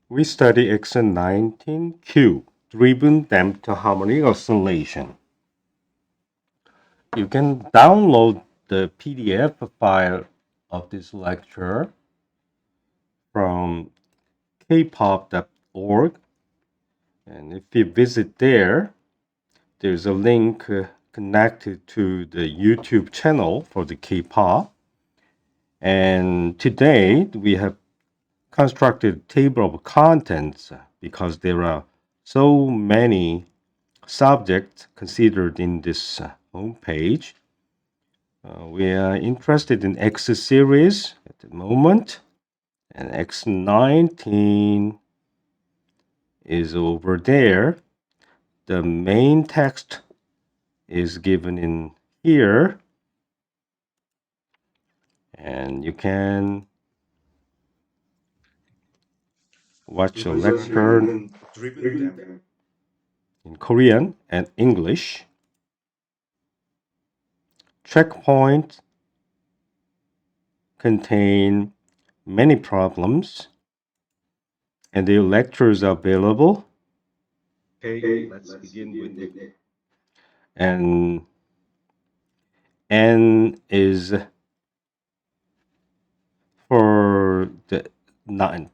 We study X19Q, driven damped harmonic oscillation. You can download the PDF file of this lecture from kpop.org, and if you visit there, there's a link connected to the YouTube channel for the K-pop. And today we have constructed table of contents because there are so many subjects considered in this homepage. We are interested in X series at the moment, and X19 is over there. The main text is given in here, and you can watch a lecture in Korean and English. Checkpoint contain many problems, and the lectures are available. Okay, let's begin with it. And N is for the 9.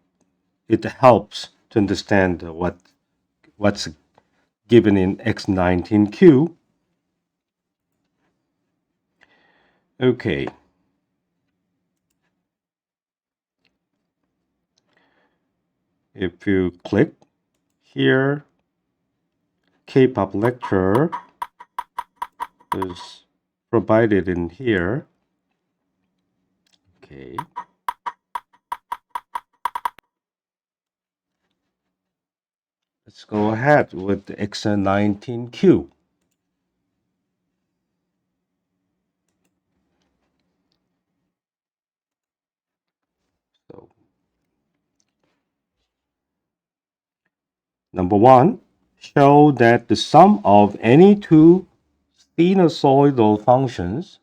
It helps to understand what's given in X19Q. Okay. If you click here, K-pop lecture is provided in here. Okay. Let's go ahead with the X19Q. So, number 1, show that the sum of any two sinusoidal functions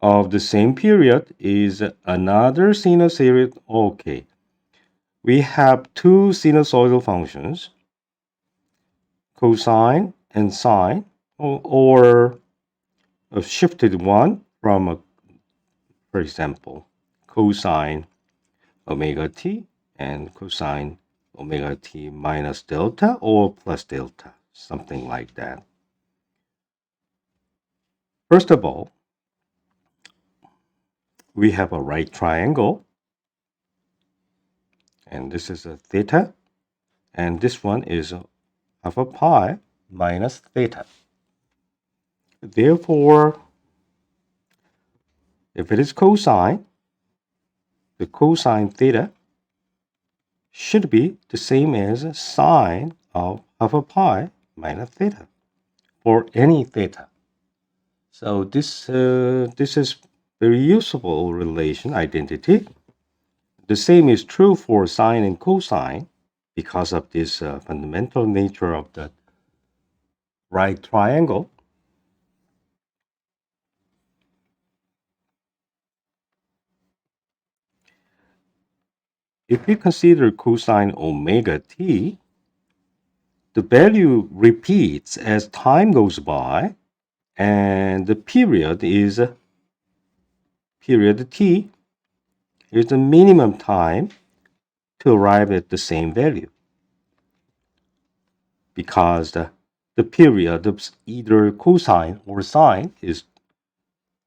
of the same period is another sinusoid. Okay, we have two sinusoidal functions, cosine and sine, or a shifted one from, for example, cosine omega t and cosine omega t minus delta or plus delta, something like that. First of all, we have a right triangle, and this is a theta, and this one is half a pi minus theta. Therefore, if it is cosine, the cosine theta should be the same as sine of half a pi minus theta for any theta. So this is very useful relation identity. The same is true for sine and cosine because of this fundamental nature of the right triangle. If you consider cosine omega t, the value repeats as time goes by, and the period t is the minimum time to arrive at the same value, because the period of either cosine or sine is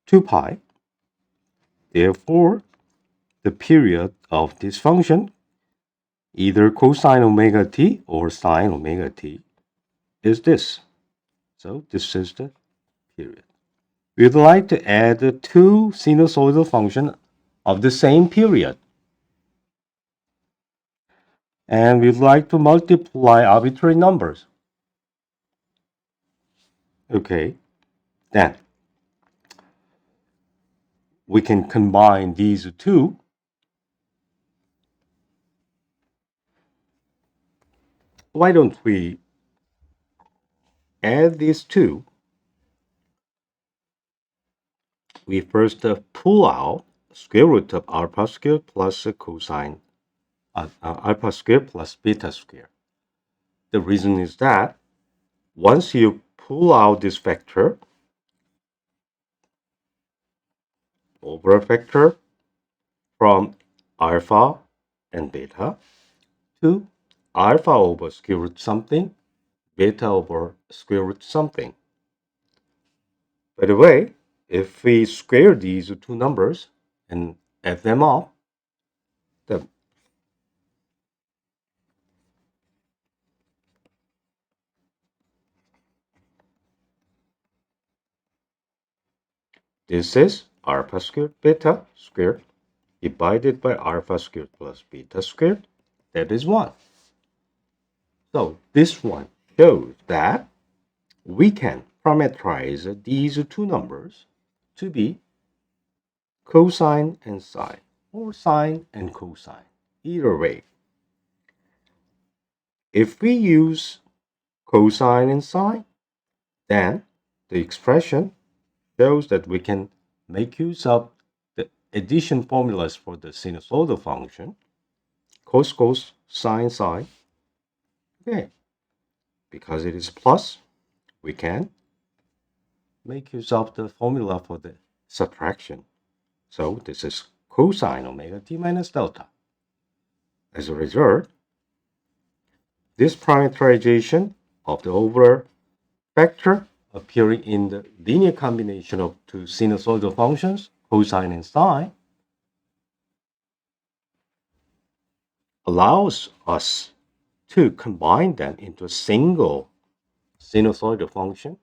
2 pi. Therefore, the period of this function, either cosine omega t or sine omega t, is this. So this is the period. We'd like to add two sinusoidal functions of the same period. And we'd like to multiply arbitrary numbers. Okay, then we can combine these two. Why don't we add these two? We first pull out square root of alpha squared plus cosine alpha squared plus beta squared. The reason is that once you pull out this vector, overall vector from alpha and beta to alpha over square root something, beta over square root something. By the way, if we square these two numbers and add them up, the this is alpha squared beta squared divided by alpha squared plus beta squared. That is 1. So this one shows that we can parameterize these two numbers to be cosine and sine, or sine and cosine. Either way, if we use cosine and sine, then the expression shows that we can make use of the addition formulas for the sinusoidal function, cos cos, sine sine. Okay, because it is plus, we can make use of the formula for the subtraction. So this is cosine omega t minus delta. As a result, this parameterization of the overall vector appearing in the linear combination of two sinusoidal functions, cosine and sine, allows us to combine them into a single sinusoidal function.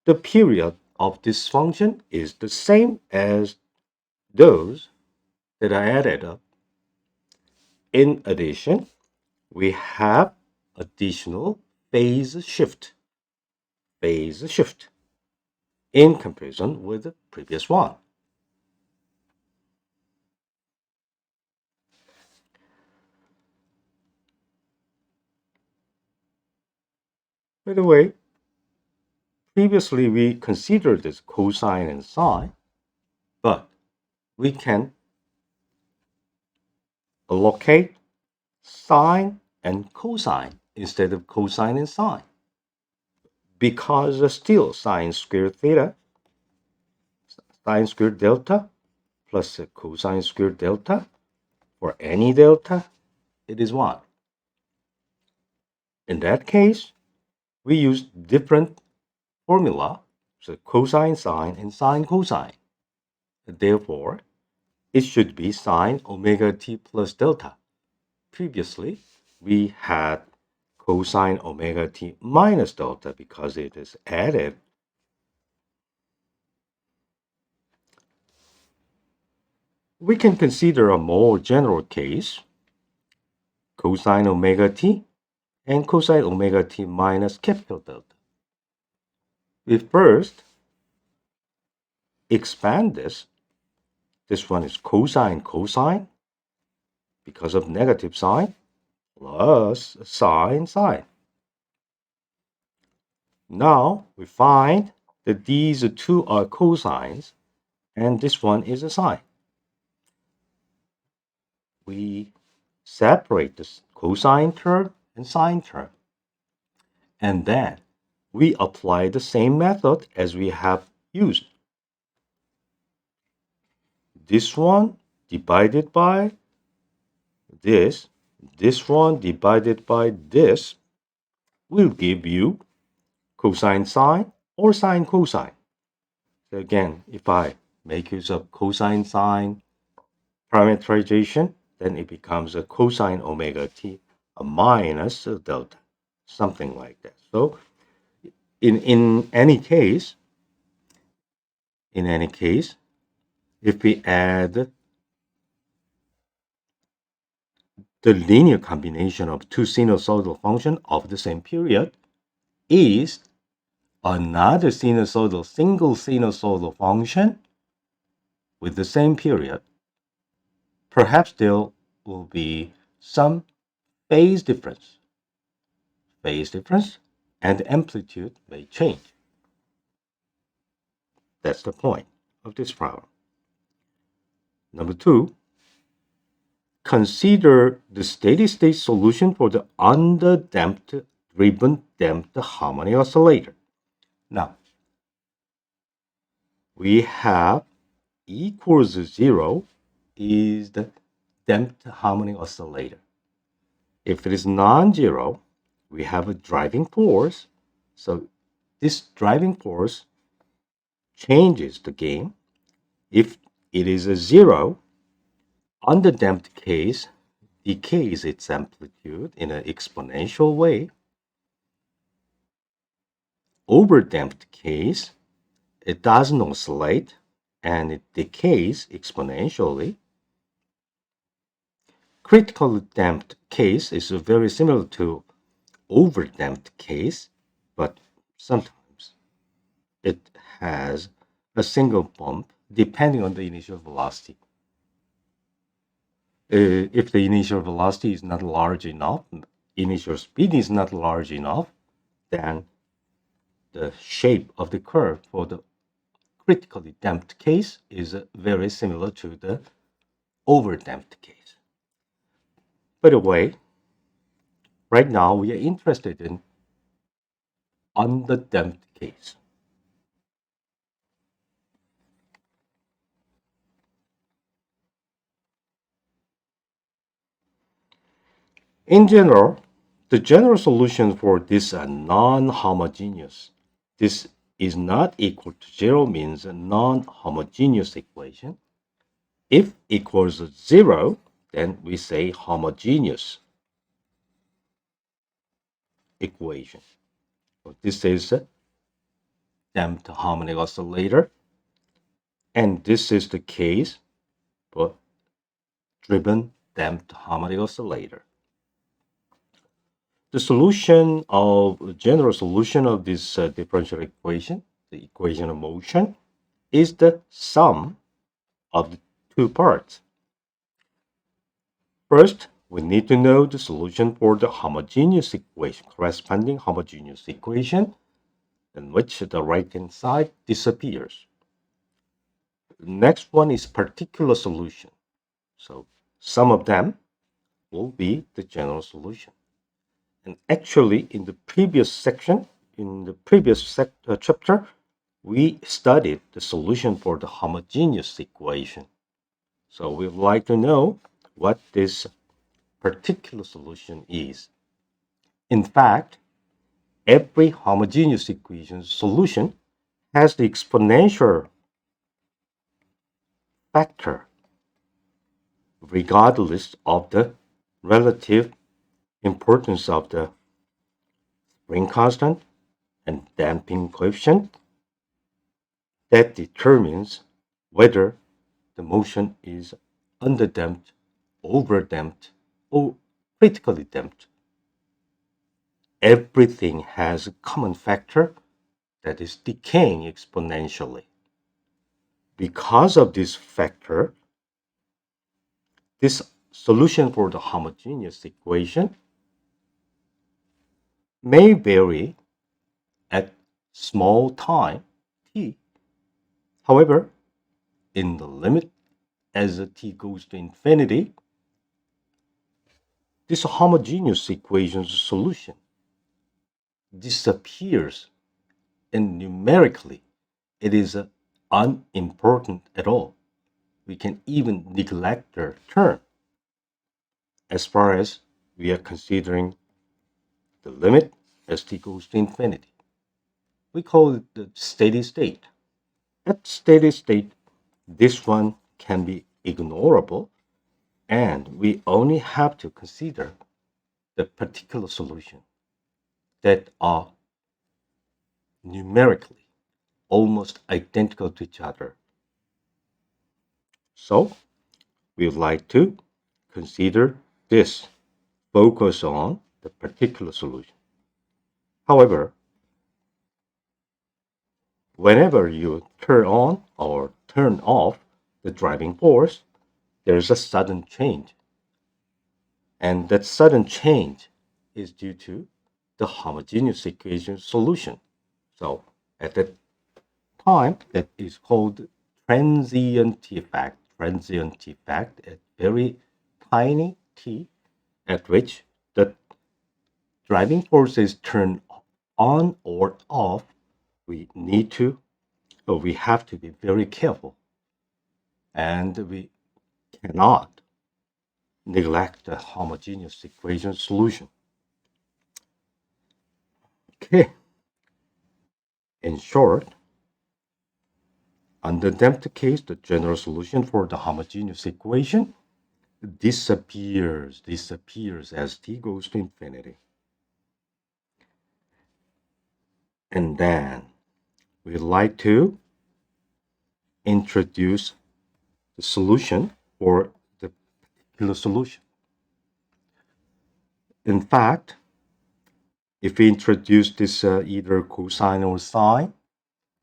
The period of this function is the same as those that I added up. In addition, we have additional phase shift in comparison with the previous one. By the way, previously we considered this cosine and sine, but we can allocate sine and cosine instead of cosine and sine, because still sine squared theta, sine squared delta plus cosine squared delta, for any delta, it is 1. In that case, we use different formula, so cosine sine and sine cosine. Therefore, it should be sine omega t plus delta. Previously, we had cosine omega t minus delta because it is added. We can consider a more general case, cosine omega t and cosine omega t minus capital delta. We first expand this. This one is cosine cosine because of negative sign plus sine sine. Now we find that these two are cosines and this one is a sine. We separate the cosine term and sine term. And then we apply the same method as we have used. This one divided by this one divided by this will give you cosine sine or sine cosine. So again, if I make use of cosine sine parameterization, then it becomes a cosine omega t minus delta, something like that. So in any case, if we add the linear combination of two sinusoidal functions of the same period is another single sinusoidal function with the same period, perhaps there will be some phase difference, and amplitude may change. That's the point of this problem. Number 2, consider the steady state solution for the underdamped driven damped harmonic oscillator. Now, we have E equals 0 is the damped harmonic oscillator. If it is non-zero, we have a driving force. So this driving force changes the gain. If it is a zero, underdamped case decays its amplitude in an exponential way. Overdamped case, it doesn't oscillate and it decays exponentially. Critically damped case is very similar to overdamped case, but sometimes it has a single bump depending on the initial velocity. If the initial velocity is not large enough, initial speed is not large enough, then the shape of the curve for the critically damped case is very similar to the overdamped case. By the way, right now we are interested in underdamped case. In general, the general solution for this non-homogeneous, this is not equal to 0 means a non-homogeneous equation. If equals 0, then we say homogeneous equation. So this is a damped harmonic oscillator, and this is the case for driven damped harmonic oscillator. The general solution of this differential equation, the equation of motion, is the sum of the two parts. First, we need to know the solution for the homogeneous equation, corresponding homogeneous equation, in which the right-hand side disappears. The next one is particular solution. So some of them will be the general solution. And actually, in the previous section, in the previous chapter, we studied the solution for the homogeneous equation. So we would like to know what this particular solution is. In fact, every homogeneous equation solution has the exponential factor regardless of the relative importance of the spring constant and damping coefficient that determines whether the motion is underdamped, overdamped, or critically damped. Everything has a common factor that is decaying exponentially. Because of this factor, this solution for the homogeneous equation may vary at small time t. However, in the limit as t goes to infinity, this homogeneous equation's solution disappears, and numerically it is unimportant at all. We can even neglect their term as far as we are considering the limit as t goes to infinity. We call it the steady state. At steady state, this one can be ignorable, and we only have to consider the particular solution that are numerically almost identical to each other. So we would like to consider this, focus on the particular solution. However, whenever you turn on or turn off the driving force, there's a sudden change. And that sudden change is due to the homogeneous equation solution. So at that time, that is called transient effect. Transient effect, a very tiny t at which the driving force is turned on or off, we need to, or we have to be very careful, and we cannot neglect the homogeneous equation solution. Okay, in short, under damped case, the general solution for the homogeneous equation disappears as t goes to infinity. And then we'd like to introduce the solution for the particular solution. In fact, if we introduce this either cosine or sine,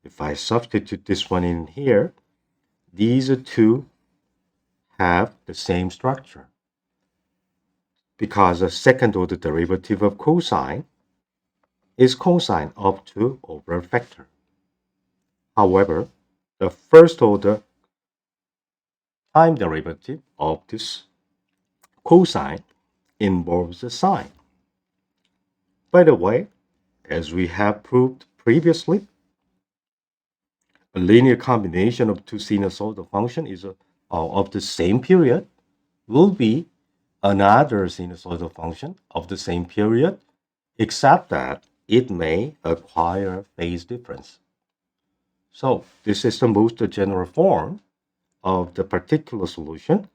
if I substitute this one in here, these two have the same structure because the second order derivative of cosine is cosine up to over a factor. However, the first order time derivative of this cosine involves a sine. By the way, as we have proved previously, a linear combination of two sinusoidal functions of the same period will be another sinusoidal function of the same period, except that it may acquire phase difference. So this is the most general form of the particular solution,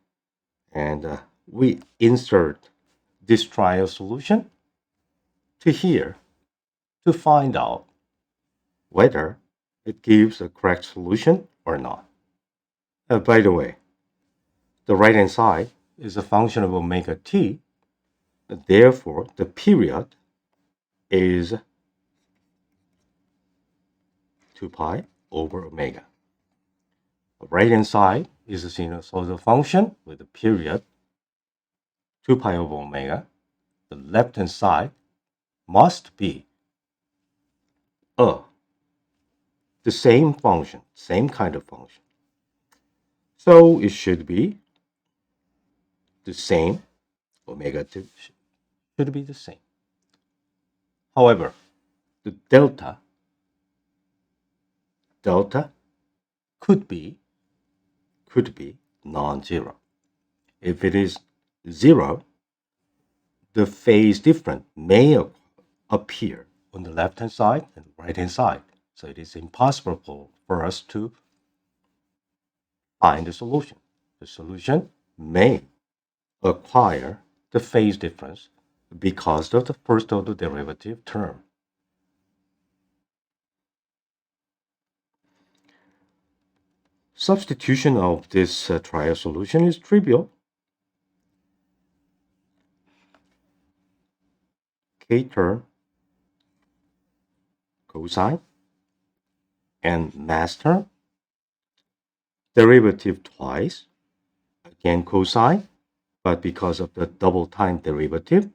and we insert this trial solution to here to find out whether it gives a correct solution or not. By the way, the right-hand side is a function of omega t, therefore the period is 2 pi over omega. The right-hand side is a sinusoidal function with a period 2 pi over omega. The left-hand side must be the same function, same kind of function. So it should be the same, omega 2 should be the same. However, the delta could be non-zero. If it is zero, the phase difference may appear on the left-hand side and right-hand side. So it is impossible for us to find the solution. The solution may acquire the phase difference because of the first order derivative term. Substitution of this trial solution is trivial. K term, cosine, and mass term, derivative twice, again cosine, but because of the double time derivative,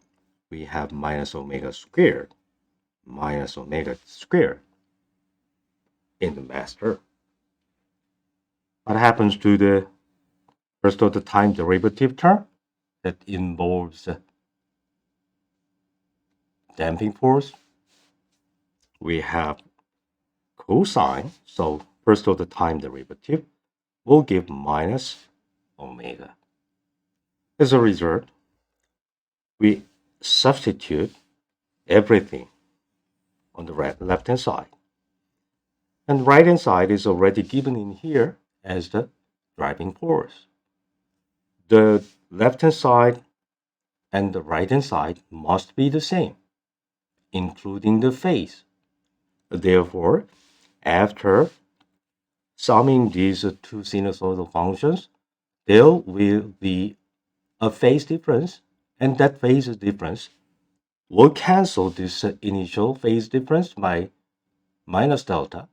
we have minus omega squared in the mass term. What happens to the first order time derivative term that involves damping force? We have cosine, so first order time derivative will give minus omega. As a result, we substitute everything on the left-hand side. And right-hand side is already given in here as the driving force. The left-hand side and the right-hand side must be the same, including the phase. Therefore, after summing these two sinusoidal functions, there will be a phase difference, and that phase difference will cancel this initial phase difference by minus delta,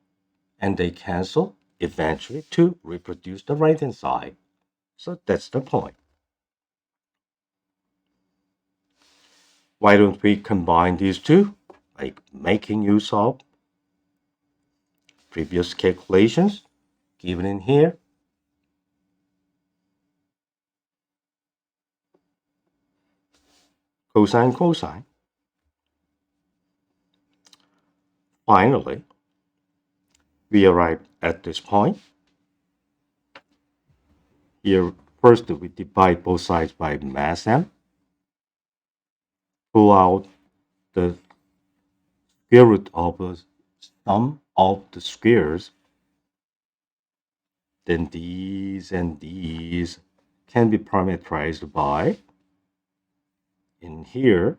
and they cancel eventually to reproduce the right-hand side. So that's the point. Why don't we combine these two, like making use of previous calculations given in here? cosine, cosine. Finally, we arrive at this point. Here, first we divide both sides by mass m, pull out the square root of the sum of the squares, then these and these can be parameterized by, in here,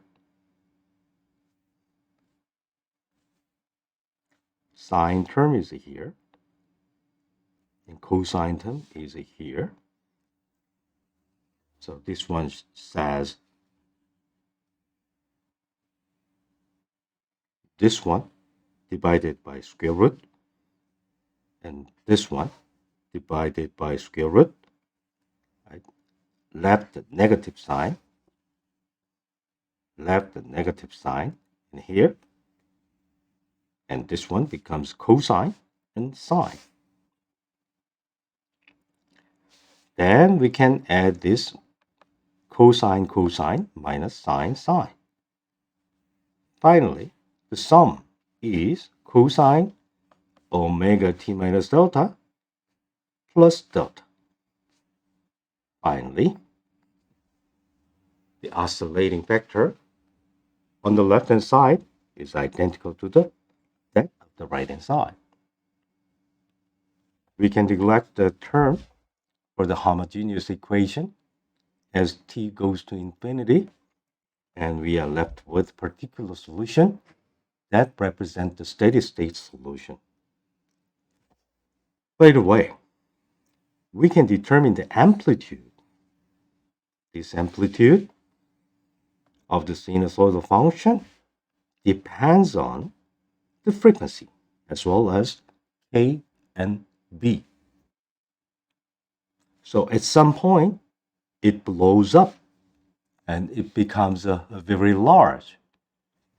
sine term is here, and cosine term is here. So this one says this one divided by square root, and this one divided by square root, right? Left the negative sign in here, and this one becomes cosine and sine. Then we can add this cosine, cosine minus sine, sine. Finally, the sum is cosine omega t minus delta plus delta. Finally, the oscillating factor on the left-hand side is identical to that of the right-hand side. We can neglect the term for the homogeneous equation as t goes to infinity, and we are left with particular solution that represent the steady state solution. By the way, we can determine the amplitude. This amplitude of the sinusoidal function depends on the frequency as well as A and B. So at some point, it blows up and it becomes a very large.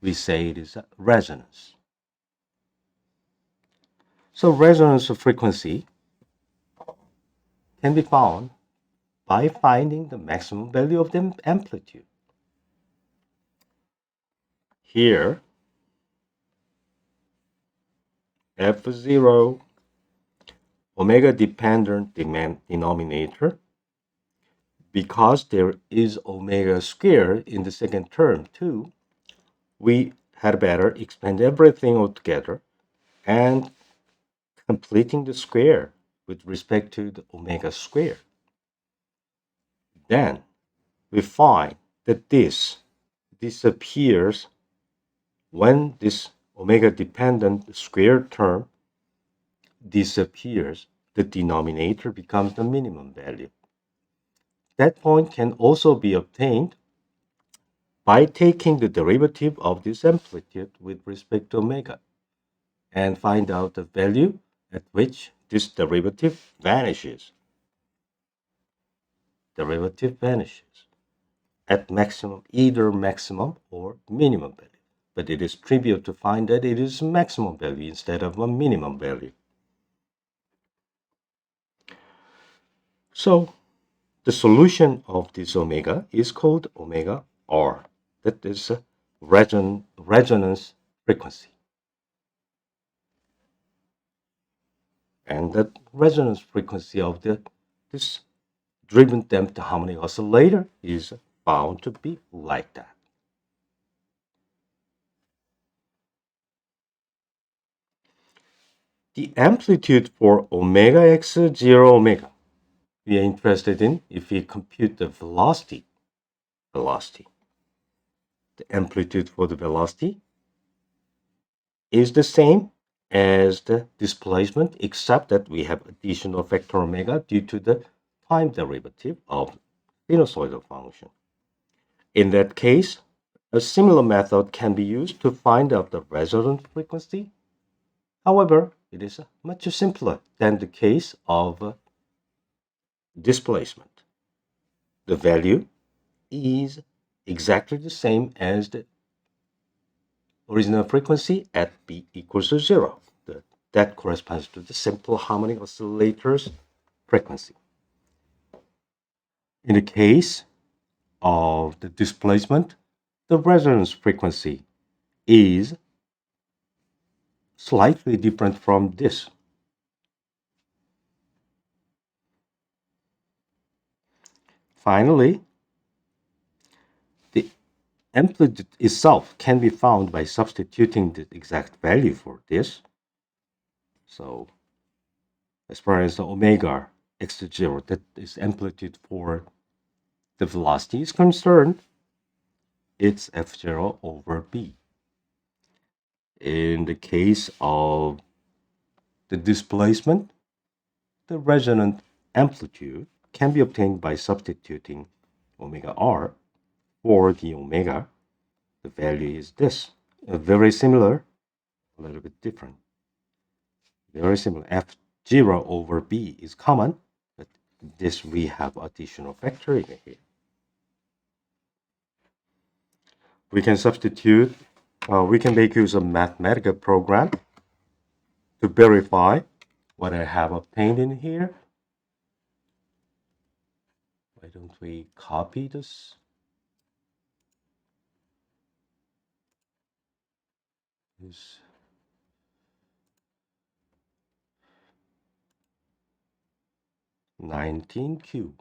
We say it is a resonance. So resonance frequency can be found by finding the maximum value of the amplitude. Here, F0 omega dependent denominator, because there is omega squared in the second term too, we had better expand everything altogether and completing the square with respect to the omega squared. Then we find that this disappears when this omega dependent square term disappears. The denominator becomes the minimum value. That point can also be obtained by taking the derivative of this amplitude with respect to omega and find out the value at which this derivative vanishes. Derivative vanishes at maximum, either maximum or minimum value. But it is trivial to find that it is maximum value instead of a minimum value. So the solution of this omega is called omega R. That is a resonance frequency. And that resonance frequency of this driven damped harmonic oscillator is found to be like that. The amplitude for omega x 0 omega, we are interested in if we compute the velocity. The amplitude for the velocity is the same as the displacement, except that we have additional factor omega due to the time derivative of sinusoidal function. In that case, a similar method can be used to find out the resonance frequency. However, it is much simpler than the case of displacement. The value is exactly the same as the original frequency at B equals to 0. That corresponds to the simple harmonic oscillator's frequency. In the case of the displacement, the resonance frequency is slightly different from this. Finally, the amplitude itself can be found by substituting the exact value for this. So as far as the omega x0, that is amplitude for the velocity is concerned, it's f0 over b. In the case of the displacement, the resonant amplitude can be obtained by substituting omega r for the omega. The value is this. Very similar, a little bit different. Very similar. F0 over b is common, but this we have additional factor in here. We can substitute, we can make use of mathematical program to verify what I have obtained in here. Why don't we copy this? This X19QE.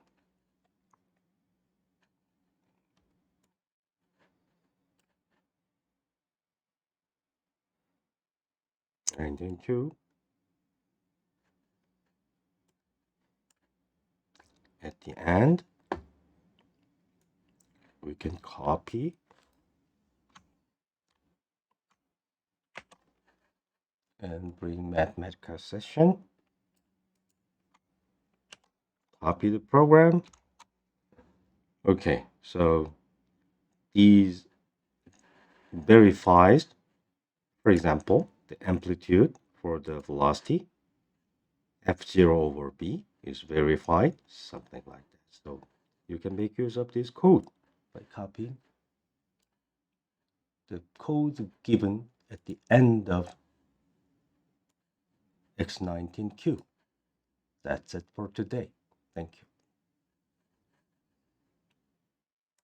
At the end, we can copy and bring mathematical session. Copy the program. Okay, so these verifies, for example, the amplitude for the velocity f0 over b is verified, something like that. So you can make use of this code by copying the code given at the end of X19Q. That's it for today. Thank you.